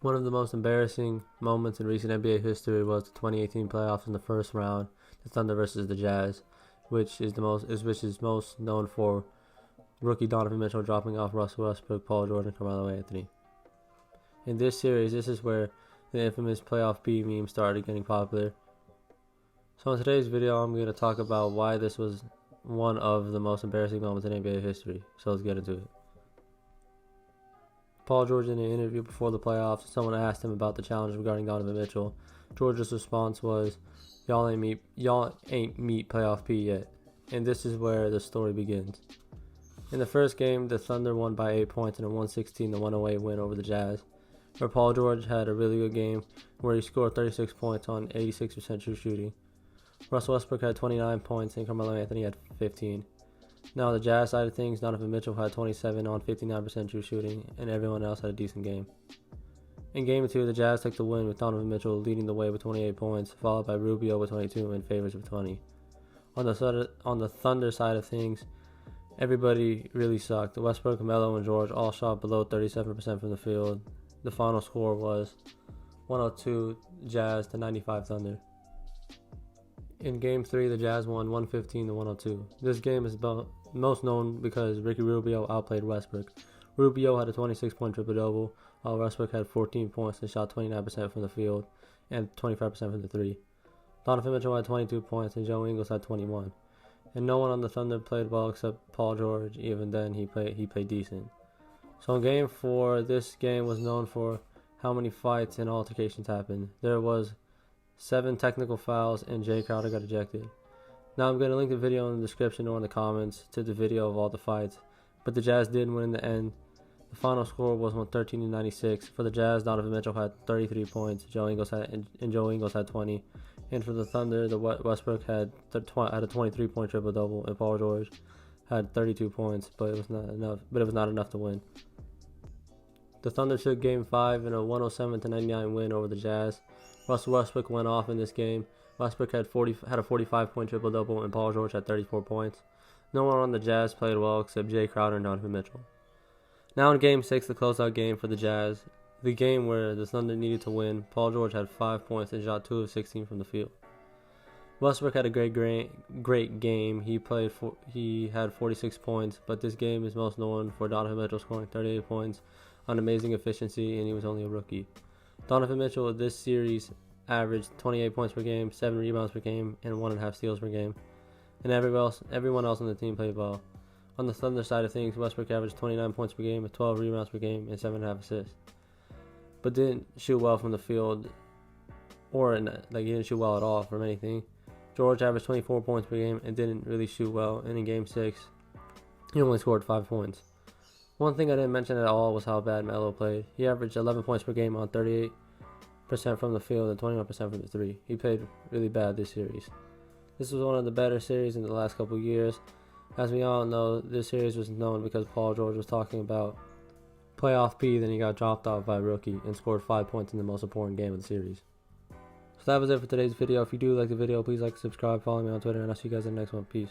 One of the most embarrassing moments in recent NBA history was the 2018 playoffs in the first round, the Thunder versus the Jazz, which is most known for rookie Donovan Mitchell dropping off Russell Westbrook, Paul George, and Carmelo Anthony. In this series, this is where the infamous playoff B meme started getting popular. So in today's video, I'm going to talk about why this was one of the most embarrassing moments in NBA history. So let's get into it. Paul George, in an interview before the playoffs, someone asked him about the challenge regarding Donovan Mitchell. George's response was, y'all ain't meet playoff P yet. And this is where the story begins. In the first game, the Thunder won by 8 points in a 116-108 win over the Jazz, where Paul George had a really good game where he scored 36 points on 86% true shooting. Russell Westbrook had 29 points and Carmelo Anthony had 15. Now on the Jazz side of things, Donovan Mitchell had 27 on 59% true shooting, and everyone else had a decent game. In Game 2, the Jazz took the win with Donovan Mitchell leading the way with 28 points, followed by Rubio with 22 and Favors with 20. On the Thunder side of things, everybody really sucked. Westbrook, Melo, and George all shot below 37% from the field. The final score was 102 Jazz to 95 Thunder. In Game 3, the Jazz won 115-102. This game is most known because Ricky Rubio outplayed Westbrook. Rubio had a 26-point triple-double, while Westbrook had 14 points and shot 29% from the field and 25% from the three. Donovan Mitchell had 22 points and Joe Ingles had 21. And no one on the Thunder played well except Paul George. Even then, he played decent. So in Game 4, this game was known for how many fights and altercations happened. There was 7 technical fouls, and Jay Crowder got ejected. Now I'm going to link the video in the description or in the comments to the video of all the fights, but the Jazz did win in the end. The final score was 113-96. For the Jazz, Donovan Mitchell had 33 points, Joe Ingles had 20, and for the Thunder, the Westbrook had a 23-point triple-double, and Paul George had 32 points, but it was not enough to win. The Thunder took Game 5 in a 107-99 win over the Jazz. Russell Westbrook went off in this game. Westbrook had a 45-point triple-double, and Paul George had 34 points. No one on the Jazz played well except Jay Crowder and Donovan Mitchell. Now in Game 6, the closeout game for the Jazz, the game where the Thunder needed to win, Paul George had 5 points and shot 2 of 16 from the field. Westbrook had a great game. He had 46 points, but this game is most known for Donovan Mitchell scoring 38 points on amazing efficiency, and he was only a rookie. Donovan Mitchell this series averaged 28 points per game, 7 rebounds per game, and 1.5 steals per game. And everyone else on the team played well. On the Thunder side of things, Westbrook averaged 29 points per game with 12 rebounds per game and 7.5 assists. But didn't shoot well from the field, he didn't shoot well at all from anything. George averaged 24 points per game and didn't really shoot well, and in Game 6, he only scored 5 points. One thing I didn't mention at all was how bad Melo played. He averaged 11 points per game on 38% from the field and 21% from the three. He played really bad this series. This was one of the better series in the last couple years. As we all know, this series was known because Paul George was talking about playoff P, then he got dropped off by a rookie and scored 5 points in the most important game of the series. So that was it for today's video. If you do like the video, please like and subscribe, follow me on Twitter, and I'll see you guys in the next one. Peace.